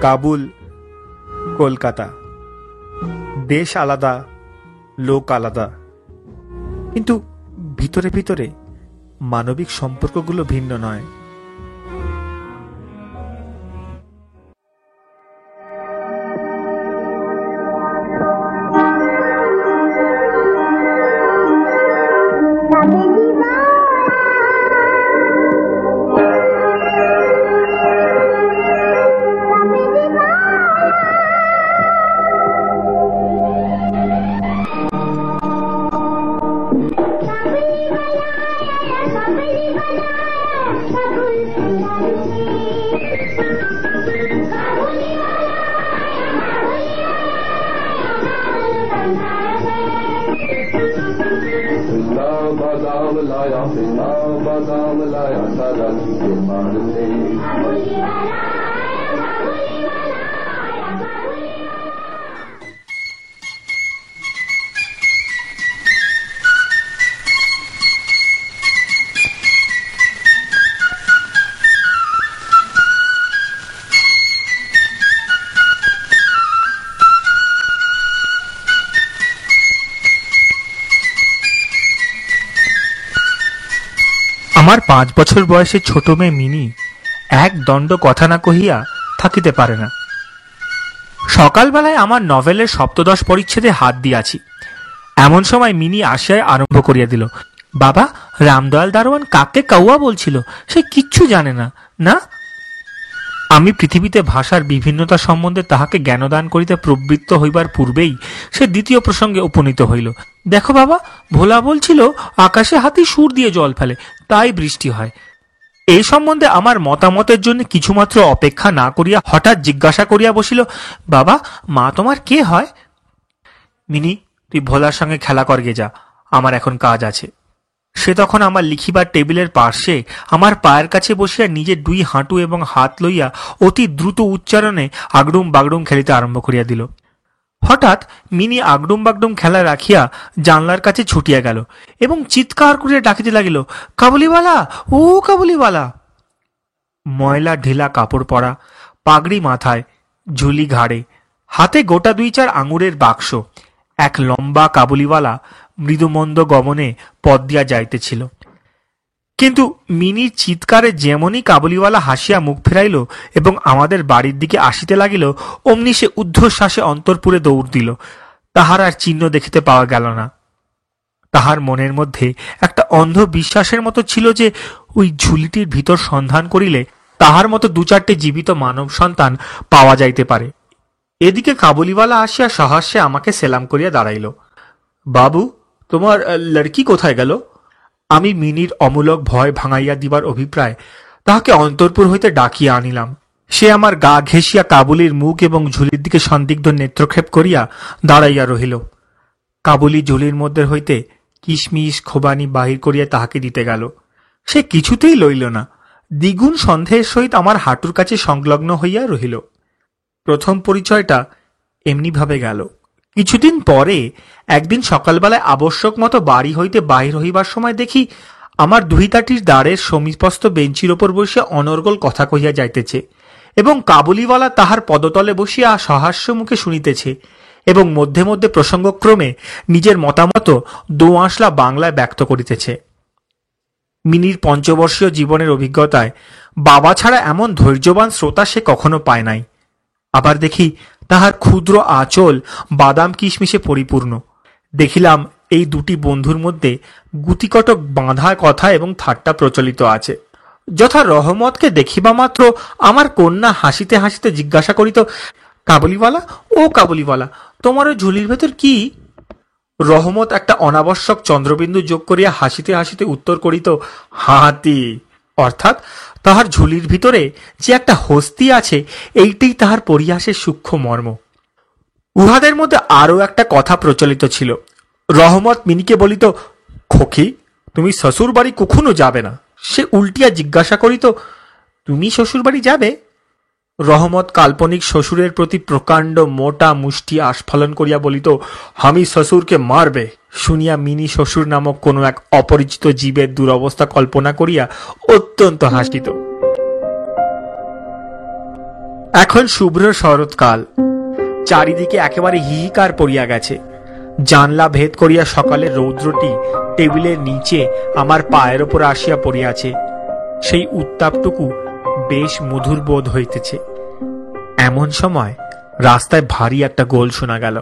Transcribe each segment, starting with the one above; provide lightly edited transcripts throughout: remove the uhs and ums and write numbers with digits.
কাবুল, কলকাতা, দেশ আলাদা, লোক আলাদা, কিন্তু ভিতরে ভিতরে মানবিক সম্পর্কগুলো ভিন্ন নয়। আমার 5 বছর বয়সে ছোট মেয়ে মিনি এক দণ্ড কথা না কহিয়া থাকিতে পারে না। সকালবেলায় আমার নভেলের সপ্তদশ পরিচ্ছেদে হাত দিয়াছি, এমন সময় মিনি আসিয়া আরম্ভ করিয়া দিল, বাবা, রামদয়াল দারোয়ান কাকে কাউয়া বলছিল, সে কিচ্ছু জানে না। না, আমি পৃথিবীতে ভাষার বিভিন্নতা সম্বন্ধে তাহাকে জ্ঞানদান করিতে প্রবৃত্ত হইবার পূর্বেই সে দ্বিতীয় প্রসঙ্গে উপনীত হইল। দেখো বাবা, ভোলা বলছিল আকাশে হাতি সুর দিয়ে জল ফেলে, তাই বৃষ্টি হয়। এই সম্বন্ধে আমার মতামতের জন্য কিছুমাত্র অপেক্ষা না করিয়া হঠাৎ জিজ্ঞাসা করিয়া বসিল, বাবা, মা তোমার কে হয়? মিনি, তুই ভোলার সঙ্গে খেলা করগে যা, আমার এখন কাজ আছে। সে তখন আমার লিখিবার টেবিলের পার্শ্বে আমার পায়ের কাছে বসিয়া নিজের 2 হাঁটু এবং হাত লইয়া অতি দ্রুত উচ্চারণে আগডুম বাগডুম খেলিতে আরম্ভ করিয়া দিল। হঠাৎ মিনি আগডুম বাগডুম খেলা রাখিয়া জানলার কাছে ছুটিয়া গেল এবং চিৎকার করিয়া ডাকিতে লাগিল, কাবুলিওয়ালা, ও কাবুলিওয়ালা! ময়লা ঢিলা কাপড় পরা, পাগড়ি মাথায়, ঝুলি ঘাড়ে, হাতে গোটা 2-4 আঙুরের বাক্স, এক লম্বা কাবুলিওয়ালা মৃদুমন্দ গমনে পথ দিয়া যাইতেছিল। কিন্তু মিনির চিৎকারে যেমনই কাবুলিওয়ালা হাসিয়া মুখ ফেরাইল এবং আমাদের বাড়ির দিকে আসিতে লাগিল, অমনি সে ঊর্ধ্বশ্বাসে অন্তরপুরে দৌড় দিল। তাহার আর চিহ্ন দেখিতে পাওয়া গেল না। তাহার মনের মধ্যে একটা অন্ধ বিশ্বাসের মতো ছিল যে ওই ঝুলিটির ভিতর সন্ধান করিলে তাহার মতো 2-4টে জীবিত মানব সন্তান পাওয়া যাইতে পারে। এদিকে কাবুলিওয়ালা আসিয়া সহাস্যে আমাকে সেলাম করিয়া দাঁড়াইল। বাবু, তোমার লড়কি কোথায় গেল? আমি মিনির অমূলক ভয় ভাঙাইয়া দিবার অভিপ্রায় তাহাকে অন্তরপুর হইতে ডাকিয়া আনিলাম। সে আমার গা ঘেঁষিয়া কাবুলির মুখ এবং ঝুলির দিকে সন্দিগ্ধ নেত্রক্ষেপ করিয়া দাঁড়াইয়া রহিল। কাবুলি ঝুলির মধ্যে হইতে কিশমিশ খোবানি বাহির করিয়া তাহাকে দিতে গেল। সে কিছুতেই লইল না, দ্বিগুণ সন্দেহের সহিত আমার হাঁটুর কাছে সংলগ্ন হইয়া রহিল। প্রথম পরিচয়টা এমনিভাবে গেল। কিছুদিন পরে একদিন সকালবেলায় আবশ্যক মতো বাড়ি হইতে বাহির হইবার সময় দেখি আমার 2 তাটির দ্বারের সমীপস্থ বেঞ্চির ওপর বসিয়া অনর্গল কথা কহিয়া যাইতেছে এবং কাবুলিওয়ালা তাহার পদতলে বসিয়া সহাস্য মুখে শুনিতেছে এবং মধ্যে মধ্যে প্রসঙ্গক্রমে নিজের মতামত দোআঁশলা বাংলায় ব্যক্ত করিতেছে। মিনির 5 বর্ষীয় জীবনের অভিজ্ঞতায় বাবা ছাড়া এমন ধৈর্যবান শ্রোতা সে কখনো পায় নাই। আবার দেখি তাহার ক্ষুদ্র আঁচল বাদাম কিশমিশে পরিপূর্ণ। দেখিলাম এই 2টি বন্ধুর মধ্যে গুটিকটক বাঁধা কথা এবং ঠাট্টা প্রচলিত আছে। যথা রহমতকে দেখিবা মাত্র আমার কন্যা হাসিতে হাসিতে জিজ্ঞাসা করিত, কাবুলিওয়ালা, ও কাবুলিওয়ালা, তোমার ওই ঝুলির ভেতর কি? রহমত একটা অনাবশ্যক চন্দ্রবিন্দু যোগ করিয়া হাসিতে হাসিতে উত্তর করিত, হাতি। অর্থাৎ তাহার ঝুলির ভিতরে যে একটা হস্তি আছে, এইটাই তাহার পরিহাসের সূক্ষ্ম মর্ম। উহাদের মধ্যে আরও একটা কথা প্রচলিত ছিল। রহমত মিনিকে বলিত, খোকি, তুমি শ্বশুর বাড়ি কখনো যাবে না। সে উল্টিয়া জিজ্ঞাসা করিত, তুমি শ্বশুর বাড়ি যাবে? রহমত কাল্পনিক শ্বশুরের প্রতি প্রকাণ্ড মোটা মুষ্টি আস্ফালন করিয়া বলিত, আমি শ্বশুরকে মারবে। শুনিয়া মিনি শ্বশুর নামক কোনো এক অপরিচিত জীবের দুরবস্থা কল্পনা করিয়া অত্যন্ত হাসিত। এখন শুভ্র শরৎকাল, চারিদিকে একেবারে হিহিকার পড়িয়া গেছে। জানলা ভেদ করিয়া সকালের রৌদ্রটি টেবিলের নিচে আমার পায়ের ওপর আসিয়া পড়িয়াছে। সেই উত্তাপটুকু বেশ মধুর বোধ হইতেছে। এমন সময় রাস্তায় ভারী একটা গোল শোনা গেল।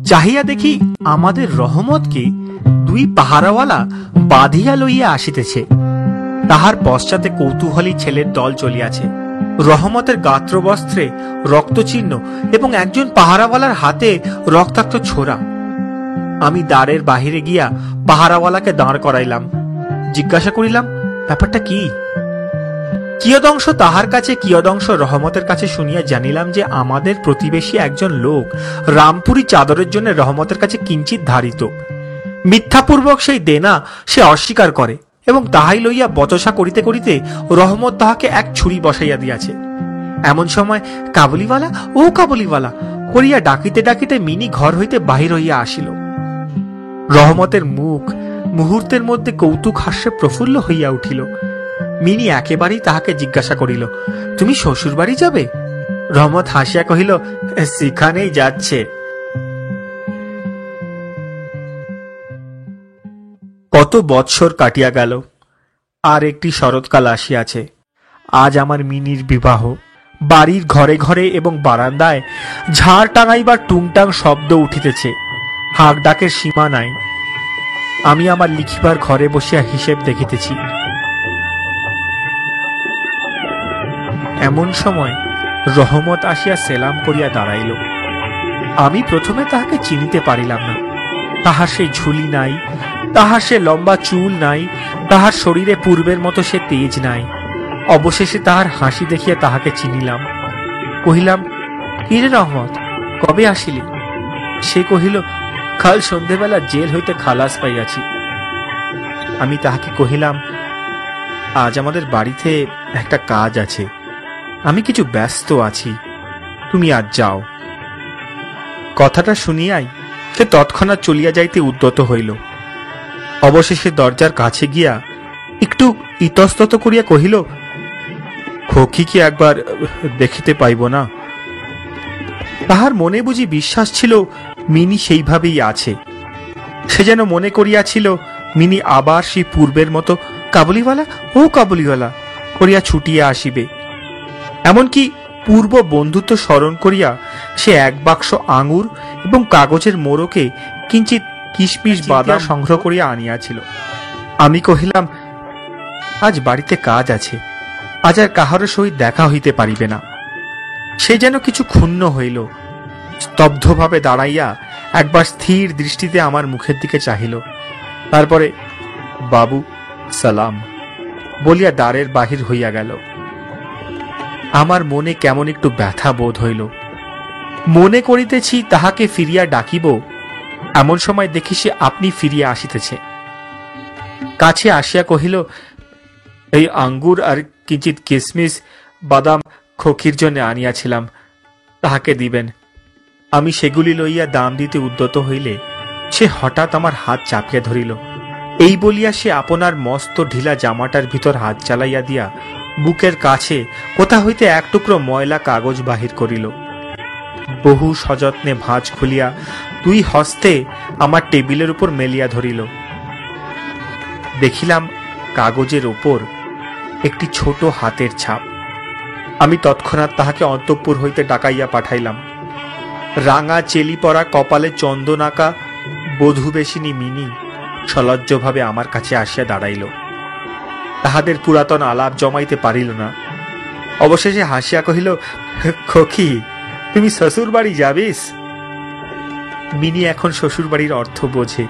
চাহিয়া দেখি আমাদের রহমতকে দুই পাহারাওয়ালা বাঁধিয়া লইয়া আসিতেছে। তাহার পশ্চাতে কৌতূহলী ছেলের দল চলিয়াছে। রহমতের গাত্রবস্ত্রে রক্তচিহ্ন এবং একজন পাহারাওয়ালার হাতে রক্তাক্ত ছোরা। আমি দ্বারের বাহিরে গিয়া পাহারাওয়ালাকে দাঁড় করাইলাম। জিজ্ঞাসা করিলাম, ব্যাপারটা কি? কিয়দংশ তাহার কাছে, কিয়দংশ রহমতের কাছে শুনিয়া জানিলাম যে আমাদের প্রতিবেশী একজন লোক রামপুরি চাদরের জন্য রহমতের কাছে কিঞ্চিত ধারিত। মিথ্যাপূর্বক সেই দেনা সে অস্বীকার করে এবং তাহাই লইয়া বচসা করিতে করিতে রহমত তাহাকে এক ছুরি বসাইয়া দিয়াছে। এমন সময় কাবুলিওয়ালা, ও কাবুলিওয়ালা করিয়া ডাকিতে ডাকিতে মিনি ঘর হইতে বাহির হইয়া আসিল। রহমতের মুখ মুহূর্তের মধ্যে কৌতুক হাস্যে প্রফুল্ল হইয়া উঠিল। মিনি একেবারেই তাহাকে জিজ্ঞাসা করিল, তুমি শ্বশুর বাড়ি যাবে? রহমত হাসিয়া কহিল, সেখানেই যাচ্ছে। কত বৎসর কাটিয়া গেল, আর একটি শরৎকাল আসিয়াছে। আজ আমার মিনির বিবাহ। বাড়ির ঘরে ঘরে এবং বারান্দায় ঝাড় টাঙাইবার টুংটাং শব্দ উঠিতেছে। হাঁক ডাকের সীমা নাই। আমি আমার লিখিবার ঘরে বসিয়া হিসেব দেখিতেছি। এমন সময় রহমত আসিয়া সেলাম করিয়া দাঁড়াইল। আমি প্রথমে তাহাকে চিনিতে পারিলাম না। তাহার সেই ঝুলি নাই, তাহার সে লম্বা চুল নাই, তাহার শরীরে পূর্বের মতো সে তেজ নাই। অবশেষে তাহার হাসি দেখিয়া তাহাকে চিনিলাম। কহিলাম, কিরে রহমত, কবে আসিলি? সে কহিল, কাল সন্ধেবেলা জেল হইতে খালাস পাইয়াছি। আমি তাহাকে কহিলাম, আজ আমাদের বাড়িতে একটা কাজ আছে, আমি কিছু ব্যস্ত আছি, তুমি আজ যাও। কথাটা শুনিয়াই সে তৎক্ষণাৎ চলিয়া যাইতে উদ্যত হইল। অবশেষে দরজার কাছে গিয়া একটু ইতস্তত করিয়া কহিল, খোকি কি একবার দেখিতে পাইব না? তাহার মনে বুঝি বিশ্বাস ছিল মিনি সেইভাবেই আছে। সে যেন মনে করিয়াছিল মিনি আবার সেই পূর্বের মতো কাবুলিওয়ালা, ও কাবুলিওয়ালা করিয়া ছুটিয়া আসিবে। এমনকি পূর্ব বন্ধুত্ব স্মরণ করিয়া সে এক বাক্স আঙুর এবং কাগজের মোড়কে কিঞ্চিত কিশমিশ বাদাম সংগ্রহ করিয়া আনিয়াছিল। আমি কহিলাম, আজ বাড়িতে কাজ আছে, আজ আর কাহারও সহিত দেখা হইতে পারিবে না। সে যেন কিছু ক্ষুণ্ণ হইল। স্তব্ধভাবে দাঁড়াইয়া একবার স্থির দৃষ্টিতে আমার মুখের দিকে চাহিল। তারপরে বাবু সালাম বলিয়া দ্বারের বাহির হইয়া গেল। আমার মনে কেমন একটু ব্যথা বোধ হইল। মনে করিতেছি তাহাকে ফিরিয়া ডাকিব, এমন সময় দেখি সে আপনি ফিরিয়া আসিতেছে। কাছে আসিয়া কহিল, এই আঙ্গুর আর কিঞ্চিত কিশমিশ বাদাম খোকির জন্য আনিয়াছিলাম, তাহাকে দিবেন। আমি সেগুলি লইয়া দাম দিতে উদ্যত হইলে সে হঠাৎ আমার হাত চাপিয়া ধরিল। এই বলিয়া সে আপনার মস্ত ঢিলা জামাটার ভিতর হাত চালাইয়া দিয়া বুকের কাছে কোথা হইতে এক টুকরো ময়লা কাগজ বাহির করিল। বহু সযত্নে ভাঁজ খুলিয়া দুই হস্তে আমার টেবিলের উপর মেলিয়া ধরিল। দেখিলাম কাগজের উপর একটি ছোট হাতের ছাপ। আমি তৎক্ষণাৎ তাহাকে অন্তঃপুর হইতে ডাকাইয়া পাঠাইলাম। রাঙা চেলি পরা কপালে চন্দনাকা বধূবেশিনী মিনি সলজ্জভাবে আমার কাছে আসিয়া দাঁড়াইল। তাহাদের পুরাতন আলাপ জমাইতে পারিল না। অবশেষে হাসিয়া কহিল, খোকি, তুমি শ্বশুর বাড়ি যাবিস? মিনি এখন শ্বশুর বাড়ির অর্থ বোঝে।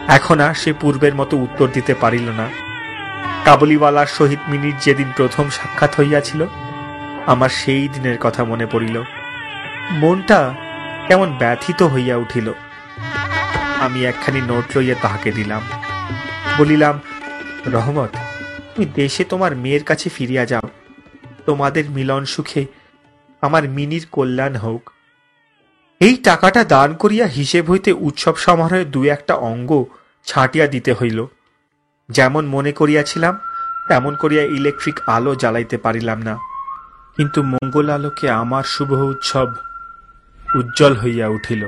এখন আর সে পূর্বের মতো উত্তর দিতে পারিল না। কাবুলিওয়ালার সহিত মিনির যেদিন প্রথম সাক্ষাৎ হইয়াছিল, আমার সেই দিনের কথা মনে পড়িল। মনটা কেমন ব্যথিত হইয়া উঠিল। আমি একখানি নোট লইয়া তাহাকে দিলাম। বলিলাম, রহমত, তুমি দেশে তোমার মেয়ের কাছে ফিরিয়া যাও। তোমাদের মিলন সুখে আমার মিনির কল্যাণ হোক। এই টাকাটা দান করিয়া হিসেব হইতে উৎসব সমারোহে দুই একটা অঙ্গ ছাটিয়া দিতে হইল। যেমন মনে করিয়াছিলাম তেমন করিয়া ইলেকট্রিক আলো জ্বালাইতে পারিলাম না। কিন্তু মঙ্গল আলোকে আমার শুভ উৎসব উজ্জ্বল হইয়া উঠিল।